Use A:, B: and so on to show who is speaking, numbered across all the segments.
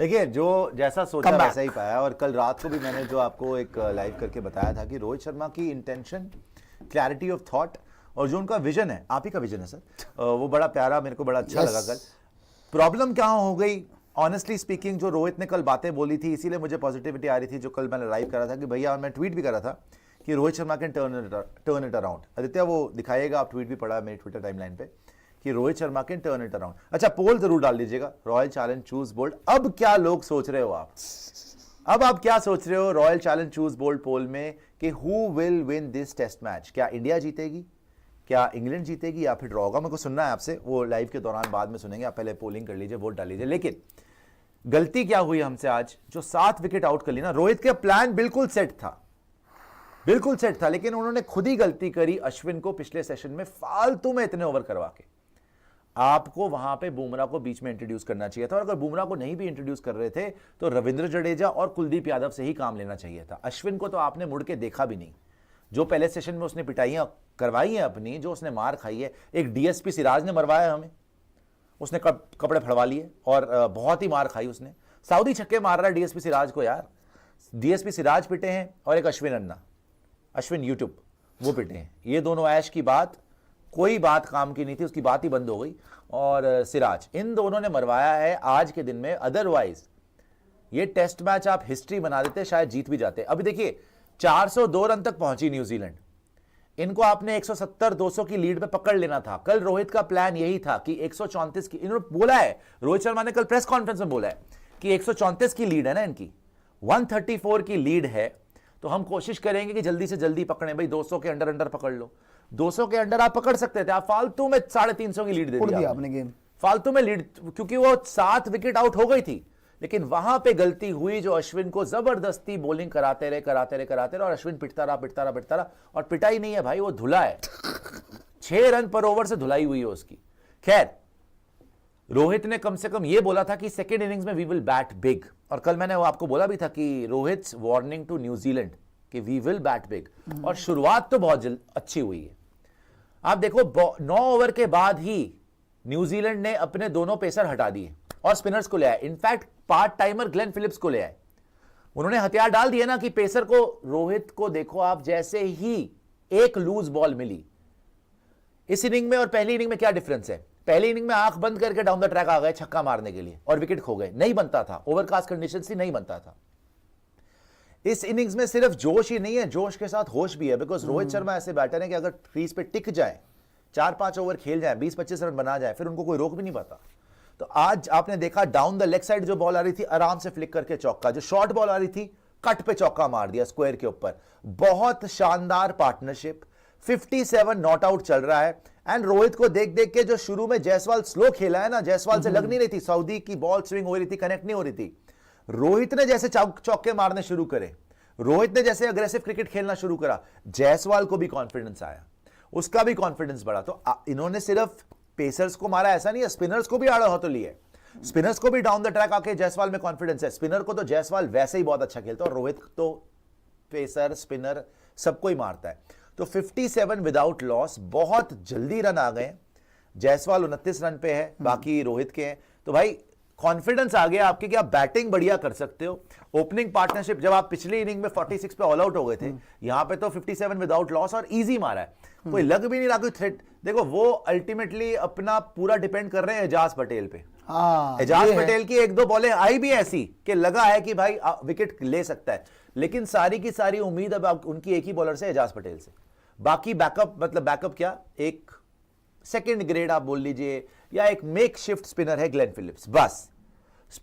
A: देखिए जो जैसा सोचा वैसा ही पाया। और कल रात को भी मैंने जो आपको एक लाइव करके बताया था कि रोहित शर्मा की इंटेंशन, क्लैरिटी ऑफ थॉट और जो उनका विजन है, आप ही का विजन है सर, वो बड़ा प्यारा, मेरे को बड़ा अच्छा लगा कल। प्रॉब्लम क्या हो गई ऑनेस्टली स्पीकिंग, जो रोहित ने कल बातें बोली थी, इसीलिए मुझे पॉजिटिविटी आ रही थी, जो कल मैंने लाइव करा था कि भैया, और मैं ट्वीट भी करा था कि Rohit Sharma can turn it around. Aditya वो दिखाएगा, आप ट्वीट भी पढ़ा मेरी ट्विटर टाइमलाइन पे कि Rohit Sharma can turn it around. अच्छा, पोल जरूर डाल दीजिएगा, रॉयल चैलेंज चूज बोल्ड। अब क्या लोग सोच रहे हो अब आप क्या सोच रहे हो Royal Challenge choose bold poll में कि who will win this test match? क्या इंडिया जीतेगी, क्या इंग्लैंड जीतेगी, या फिर ड्रॉ होगा? मेरे को सुनना है आपसे, वो लाइव के दौरान बाद में सुनेंगे। आप पहले पोलिंग कर लीजिए, वोट डाल लीजिए। लेकिन गलती क्या हुई हमसे आज, जो 7 विकेट आउट कर ली ना। रोहित का प्लान बिल्कुल सेट था, बिल्कुल सेट था, लेकिन उन्होंने खुद ही गलती करी अश्विन को पिछले सेशन में फालतू में इतने ओवर करवा के। आपको वहां पे बुमराह को बीच में इंट्रोड्यूस करना चाहिए था, और अगर बुमराह को नहीं भी इंट्रोड्यूस कर रहे थे तो रविंद्र जडेजा और कुलदीप यादव से ही काम लेना चाहिए था। अश्विन को तो आपने मुड़ के देखा भी नहीं। जो पहले सेशन में उसने पिटाइयां करवाई हैं अपनी, जो उसने मार खाई है, एक डीएसपी सिराज ने मरवाया हमें, उसने कपड़े फड़वा लिए और बहुत ही मार खाई उसने। सऊदी छक्के मार रहा है डीएसपी सिराज को यार। डीएसपी सिराज पिटे हैं और एक अश्विन अन्ना, अश्विन यूट्यूब, वो पिटे हैं। ये दोनों ऐश की बात, कोई बात काम की नहीं थी, उसकी बात ही बंद हो गई। और सिराज, इन दोनों ने मरवाया है आज के दिन में। अदरवाइज ये टेस्ट मैच आप हिस्ट्री बना देते, शायद जीत भी जाते। अभी देखिए 402 रन तक पहुंची न्यूजीलैंड, इनको आपने 170-200 की लीड में पकड़ लेना था। कल रोहित का प्लान यही था कि 134 की, इन्होंने बोला है, रोहित शर्मा ने कल प्रेस कॉन्फ्रेंस में बोला है कि 134 की लीड है ना इनकी, 134 की लीड है, तो हम कोशिश करेंगे कि जल्दी से जल्दी पकड़ें। भाई 200 के अंडर पकड़ लो, 200 के अंडर आप पकड़ सकते थे, आप फालतू में 350 की लीड दे दी
B: आपने गेम,
A: फालतू में लीड, क्योंकि वो 7 विकेट आउट हो गई थी। लेकिन वहां पे गलती हुई, जो अश्विन को जबरदस्ती बॉलिंग कराते रहे और अश्विन पिटता रहा और पिटाई नहीं है भाई, वो धुला है। 6 रन पर ओवर से धुलाई हुई है उसकी। खैर, रोहित ने कम से कम ये बोला था कि सेकेंड इनिंग्स में वी विल बैट बिग, और कल मैंने वो आपको बोला भी था कि रोहित वार्निंग टू न्यूजीलैंड कि वी विल बैट बिग, और शुरुआत तो बहुत अच्छी हुई है। आप देखो 9 ओवर के बाद ही न्यूजीलैंड ने अपने दोनों पेसर हटा दिए और स्पिनर्स को ले आए। In fact part timer Glenn Phillips को ले आए। उन्होंने हथियार डाल दिए ना कि पेसर को, रोहित को देखो आप, जैसे ही एक लूज बॉल मिली इस इनिंग में और पहली इनिंग में क्या डिफरेंस है। पहली इनिंग में आंख बंद करके डाउन द ट्रैक आ गए छक्का मारने के लिए और विकेट खो गए, नहीं बनता था, ओवरकास्ट कंडीशन से नहीं बनता था। इस इनिंग्स में सिर्फ जोश ही नहीं है, जोश के साथ होश भी है, बिकॉज रोहित शर्मा ऐसे बैटर है कि अगर क्रीज पे टिक जाए, 4-5 ओवर खेल जाए, 20-25 रन बना जाए, फिर उनको कोई रोक भी नहीं पाता। तो आज आपने देखा डाउन द लेग साइड जो बॉल आ रही थी, आराम से फ्लिक करके चौका, जो शॉर्ट बॉल आ रही थी कट पे चौका मार दिया स्क्वायर के ऊपर। बहुत शानदार पार्टनरशिप। 57 नॉट आउट चल रहा है। एंड रोहित को देख देख के जो शुरू में जायसवाल स्लो खेला है ना, जायसवाल से लग नहीं रही थी, सऊदी की बॉल स्विंग हो रही थी, कनेक्ट नहीं हो रही थी। रोहित ने जैसे चौके मारने शुरू करे, रोहित ने जैसे अग्रेसिव क्रिकेट खेलना शुरू करा, जायसवाल को भी कॉन्फिडेंस आया, उसका भी कॉन्फिडेंस बढ़ा। तो इन्होंने सिर्फ पेसर्स को मारा ऐसा नहीं है, स्पिनर्स को भी आड़े हाथों लिए। स्पिनर्स को भी डाउन द ट्रैक आके जायसवाल में कॉन्फिडेंस है। स्पिनर को तो जायसवाल वैसे ही बहुत अच्छा खेलता है, और रोहित तो पेसर स्पिनर सबको ही मारता है। तो 57 विदाउट लॉस, बहुत जल्दी रन आ गए। जायसवाल 29 रन पे है, बाकी रोहित के हैं। तो भाई कॉन्फिडेंस आ गया आपके कि आप बैटिंग बढ़िया कर सकते हो। ओपनिंग पार्टनरशिप, जब आप पिछली इनिंग में 46 पे ऑल आउट हो गए थे, यहां पे तो 57 विदाउट लॉस और इजी मारा है, कोई लग भी नहीं रहा कोई थ्रेट। देखो वो अल्टीमेटली अपना पूरा डिपेंड कर रहे हैं एजाज पटेल पे। एजाज पटेल की 1-2 बॉलें आई भी ऐसी कि लगा है कि भाई विकेट ले सकता है, लेकिन सारी की सारी उम्मीद अब उनकी एक ही बॉलर से, एजाज पटेल से। बाकी बैकअप, मतलब बैकअप क्या, एक सेकंड ग्रेड आप बोल लीजिए, या एक मेक शिफ्ट स्पिनर है ग्लेन फिलिप्स, बस।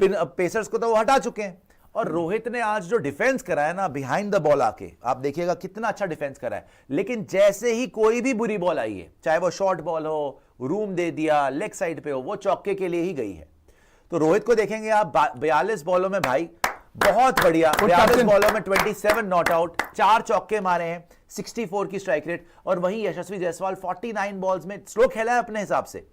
A: पेसर्स को तो वो हटा चुके हैं। और रोहित ने आज जो डिफेंस करा है ना बिहाइंड द बॉल आके, आप देखिएगा कितना अच्छा डिफेंस करा है। लेकिन जैसे ही कोई भी बुरी बॉल आई है, चाहे वो शॉर्ट बॉल हो, रूम दे दिया, लेग साइड पे हो, वो चौके के लिए ही गई है। तो रोहित को देखेंगे आप 42 बॉलों में, भाई बहुत बढ़िया, 42 बॉलों में 27 नॉट आउट, 4 चौके मारे हैं, 64 की स्ट्राइक रेट। और वहीं यशस्वी जायसवाल 49 बॉल्स में स्लो खेला है अपने हिसाब से,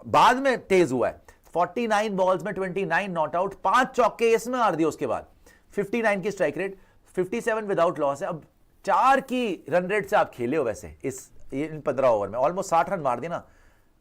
A: बाद में तेज हुआ है। 49 बॉल्स में 29 नॉट आउट, 5 चौके इसमें मार दिए। उसके बाद 59 की स्ट्राइक रेट, 57 विदाउट लॉस है। अब 4 की रन रेट से आप खेले हो वैसे इन 15 ओवर में, ऑलमोस्ट 60 रन मार दिए ना।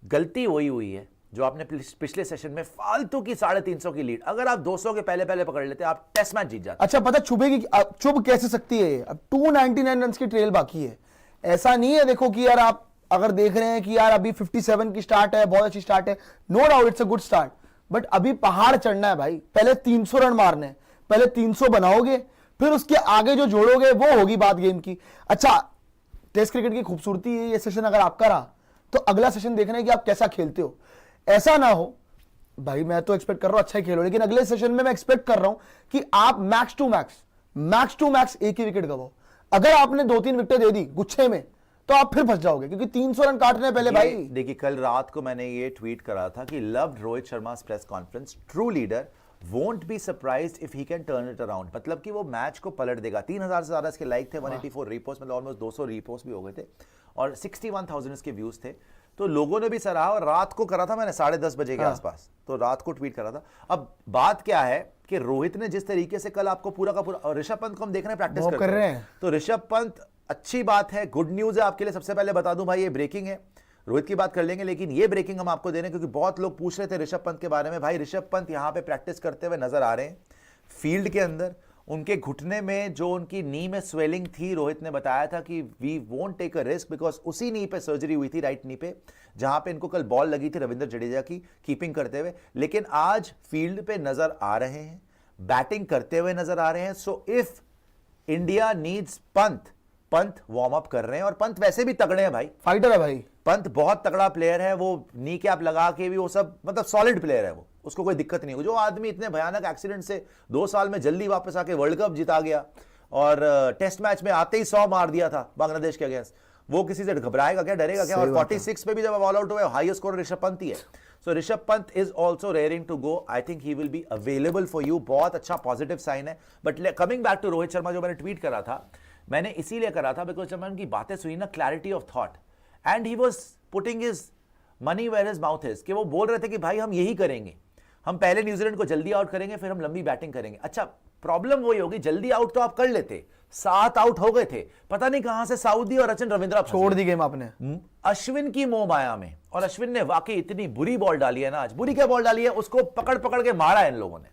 A: गलती वही हुई है जो आपने पिछले सेशन में फालतू की 350 की लीड, अगर आप 200 के पहले पहले पकड़ लेते आप टेस्ट मैच जीत जाते।
B: अच्छा पता चुभेगी, चुभ कैसे सकती है? अब 299 रन की ट्रेल बाकी है। ऐसा नहीं है देखो कि यार आप अगर देख रहे हैं कि यार अभी 57 की स्टार्ट है, बहुत अच्छी स्टार्ट है, no doubt it's a good start, but अभी पहाड़ चढ़ना है भाई। पहले 300 रन मारने हैं, पहले 300 बनाओगे, फिर उसके आगे जो जोड़ोगे वो होगी बात गेम की। अच्छा टेस्ट क्रिकेट की खूबसूरती है, ये सेशन अगर आपका रहा तो अगला सेशन देखना है कि आप कैसा खेलते हो। ऐसा ना हो भाई, मैं तो एक्सपेक्ट कर रहा हूं अच्छा ही खेलो, लेकिन अगले सेशन में मैं एक्सपेक्ट कर रहा हूं कि आप मैक्स टू मैक्स एक ही विकेट गवाओ। अगर आपने 2-3 विकेट दे दी गुच्छे में तो आप फिर फंस जाओगे, क्योंकि 300 रन काटने पहले भाई।
A: देखिए कल रात को मैंने ये ट्वीट करा था कि loved Rohit Sharma press conference, true leader won't be surprised if he can turn it around. मतलब कि वो मैच को पलट देगा। 3000 से ज्यादा इसके लाइक थे, 184 रीपोस्ट, मतलब ऑलमोस्ट 200 रीपोस्ट भी हो गए थे और 61,000 इसके व्यूज थे। तो लोगों ने भी सराहा और रात को करा था मैंने 10:30 बजे के आसपास, तो रात को ट्वीट करा था। अब बात क्या है कि रोहित ने जिस तरीके से कल आपको पूरा का पूरा, ऋषभ पंत को हम देख रहे हैं प्रैक्टिस कर रहे हैं, तो ऋषभ पंत अच्छी बात है, गुड न्यूज है आपके लिए। सबसे पहले बता दूं भाई ये ब्रेकिंग है, रोहित की बात कर लेंगे, लेकिन ये ब्रेकिंग हम आपको दे रहे हैं क्योंकि बहुत लोग पूछ रहे थे ऋषभ पंत के बारे में। भाई ऋषभ पंत यहां पे प्रैक्टिस करते हुए नजर आ रहे हैं फील्ड के अंदर। उनके घुटने में जो उनकी नी में स्वेलिंग थी, रोहित ने बताया था कि we won't take a risk because उसी नी पे सर्जरी हुई थी, राइट नी पे, जहां पे इनको कल बॉल लगी थी रविंद्र जडेजा की कीपिंग करते हुए। लेकिन आज फील्ड पे नजर आ रहे हैं, बैटिंग करते हुए नजर आ रहे हैं। So if India needs Pant warm up कर रहे हैं और पंत वैसे भी तगड़े हैं भाई,
B: फाइटर है भाई।
A: पंत बहुत तगड़ा प्लेयर है, वो नी कैप लगा के भी वो सब मतलब सॉलिड प्लेयर है वो, उसको कोई दिक्कत नहीं हो। जो आदमी इतने भयानक एक्सीडेंट से 2 साल में जल्दी वापस आके वर्ल्ड कप जिता गया और टेस्ट मैच में आते ही 100 मार दिया था बांग्लादेश के अगेंस्ट, वो किसी से घबराएगा क्या, डरेगा क्या? और 46 पे भी जब ऑल आउट हुए, हाईएस्ट स्कोर ऋषभ पंत ही है। So Rishabh Pant is also raring to go, I think he will be available for you. बहुत अच्छा पॉजिटिव साइन है। But coming back to Rohit Sharma, जो मैंने ट्वीट करा था, मैंने इसीलिए करा था बिकॉज जब मैंने उनकी बातें सुनी ना, clarity of thought, and he was putting his money where his mouth is, कि वो बोल रहे थे कि भाई हम यही करेंगे, हम पहले न्यूजीलैंड को जल्दी आउट करेंगे, फिर हम लंबी बैटिंग करेंगे। अच्छा प्रॉब्लम वही होगी, जल्दी आउट तो आप कर लेते, 7 आउट हो गए थे, पता नहीं कहां से सऊदी और रचिन रविंद्रा
B: छोड़ दी गेम आपने
A: अश्विन की मोह माया में। और अश्विन ने वाकई इतनी बुरी बॉल डाली है ना आज, बुरी क्या बॉल डाली है, उसको पकड़ पकड़ के मारा है इन लोगों ने,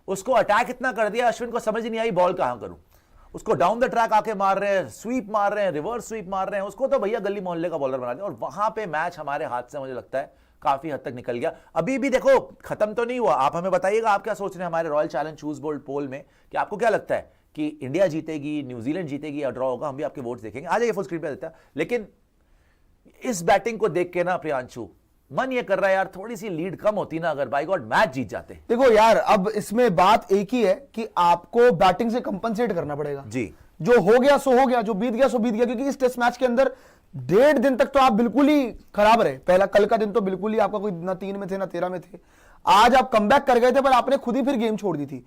A: उसको अटैक इतना कर दिया, अश्विन को समझ नहीं आई बॉल कहां करूं। उसको डाउन द ट्रैक आके मार रहे हैं, स्वीप मार रहे हैं, रिवर्स स्वीप मार रहे हैं, उसको तो भैया गली मोहल्ले का बॉलर बना दिया। और वहां पे मैच हमारे हाथ से मुझे लगता है काफी हद तक निकल गया। अभी भी देखो खत्म तो नहीं हुआ, आप हमें बताइएगा आप क्या सोच रहे हैं हमारे royal Challenge choose bold poll में, कि आपको क्या लगता है कि इंडिया जीतेगी, न्यूजीलैंड जीतेगी या ड्रॉ होगा? हम भी आपके वोट्स देखेंगे, आ जाइए फुल स्क्रीन पे देता है। लेकिन इस बैटिंग को देख के ना प्रियांशु, मन ये कर रहा है यार थोड़ी सी लीड कम होती ना, अगर बाय गॉड मैच जीत जाते।
B: देखो यार अब इसमें बात एक ही है कि आपको बैटिंग से कंपनसेट करना पड़ेगा
A: जी,
B: जो हो गया सो हो गया, जो बीत गया सो बीत गया, क्योंकि इस टेस्ट मैच के अंदर 1.5 दिन तक तो आप बिल्कुल ही खराब रहे। पहला कल का दिन तो बिल्कुल ही आपका कोई ना 3 में थे ना 13 में थे। आज आप कमबैक कर गए थे, पर आपने खुद ही फिर गेम छोड़ दी थी।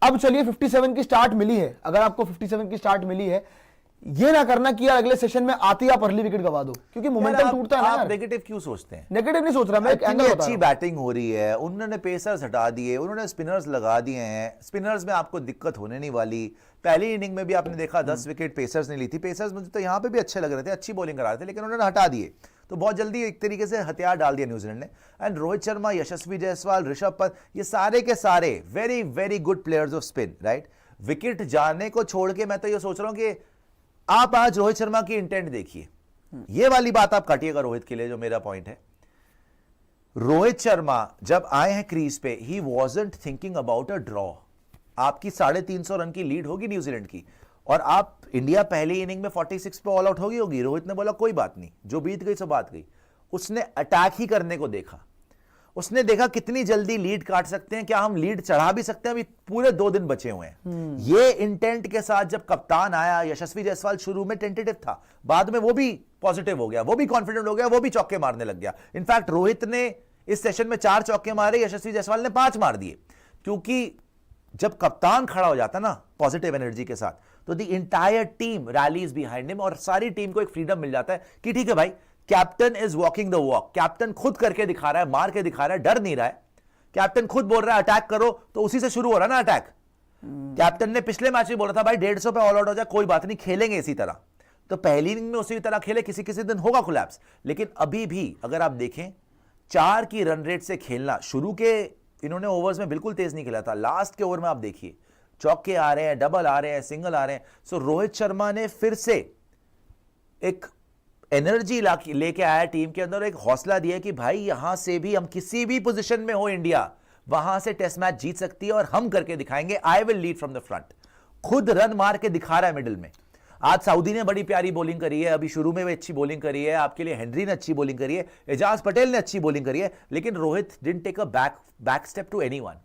B: अब चलिए 57 की स्टार्ट मिली है, अगर आपको 57 की स्टार्ट मिली है, ये ना करना कि यार अगले सेशन में आती आप अर्ली विकेट गवा दो, क्योंकि मोमेंटम टूटता है ना।
A: आप नेगेटिव क्यों सोचते हैं?
B: नेगेटिव नहीं सोच रहा मैं, एक एंगल बता रहा हूं।
A: अच्छी बैटिंग हो रही है, उन्होंने पेसर्स हटा दिए, उन्होंने स्पिनर्स लगा दिए हैं, स्पिनर्स में आपको दिक्कत होने नहीं वाली। पहली इनिंग में भी आपने देखा 10 विकेट पेसर्स ने ली थी। पेसर्स मुझे तो यहां पे भी अच्छे लग रहे थे, अच्छी बॉलिंग करा रहे थे, लेकिन उन्होंने हटा दिए, तो बहुत जल्दी एक तरीके से हथियार डाल दिया न्यूजीलैंड ने। एंड रोहित शर्मा, यशस्वी जायसवाल, ऋषभ पंत, ये सारे के सारे very very good players off spin, right? Wicket जाने को छोड़ के मैं तो ये सोच रहा हूं कि आप आज रोहित शर्मा की इंटेंट देखिए, ये वाली बात आप काटिएगा रोहित के लिए, जो मेरा पॉइंट है। रोहित शर्मा जब आए हैं क्रीज पे, he wasn't thinking about a draw. आपकी 350 रन की लीड होगी न्यूजीलैंड की, और आप इंडिया पहली इनिंग में 46 पे ऑल आउट होगी। रोहित ने बोला कोई बात नहीं, जो बीत गई सो बात गई। उसने अटैक ही करने को देखा, उसने देखा कितनी जल्दी लीड काट सकते हैं, क्या हम लीड चढ़ा भी सकते हैं, अभी पूरे 2 दिन बचे हुए हैं। ये इंटेंट के साथ जब कप्तान आया, यशस्वी जायसवाल शुरू में टेंटेटिव था, बाद में वो भी पॉजिटिव हो गया, वो भी कॉन्फिडेंट हो गया, वो भी चौके मारने लग गया। इनफैक्ट रोहित ने इस सेशन में 4 चौके मारे, यशस्वी जायसवाल ने 5 मार दिए, क्योंकि जब कप्तान खड़ा हो जाता ना पॉजिटिव एनर्जी के साथ, तो the entire team rallies behind him, और सारी टीम को एक फ्रीडम मिल जाता है कि ठीक है भाई, captain is walking the walk, captain खुद करके दिखा रहा है, मार के दिखा रहा है, डर नहीं रहा है। कैप्टन खुद बोल रहा है अटैक करो, तो उसी से शुरू हो रहा है ना अटैक। कैप्टन ने पिछले मैच में बोला था भाई 150 पे ऑल आउट हो जाए कोई बात नहीं, खेलेंगे इसी तरह। तो पहली इनिंग में उसी तरह खेले, किसी किसी दिन होगा कोलैप्स। लेकिन अभी भी अगर आप देखें 4 की रन रेट से खेलना, शुरू के इन्होंने ओवर्स में बिल्कुल तेज नहीं खेला था, लास्ट के ओवर में आप देखिए चौके आ रहे हैं, डबल आ रहे हैं, सिंगल आ रहे हैं। सो रोहित शर्मा ने फिर से एक एनर्जी लेके आया टीम के अंदर, एक हौसला दिया कि भाई यहां से भी हम किसी भी पोजीशन में हो इंडिया, वहां से टेस्ट मैच जीत सकती है और हम करके दिखाएंगे। I will lead from the front. खुद रन मार के दिखा रहा है मिडिल में। आज सऊदी ने बड़ी प्यारी बॉलिंग करी है, अभी शुरू में भी अच्छी बॉलिंग करी है, आपके लिए हेनरी ने अच्छी बॉलिंग करी है, एजाज पटेल ने अच्छी बॉलिंग करी है, लेकिन Rohit didn't take a back step to anyone.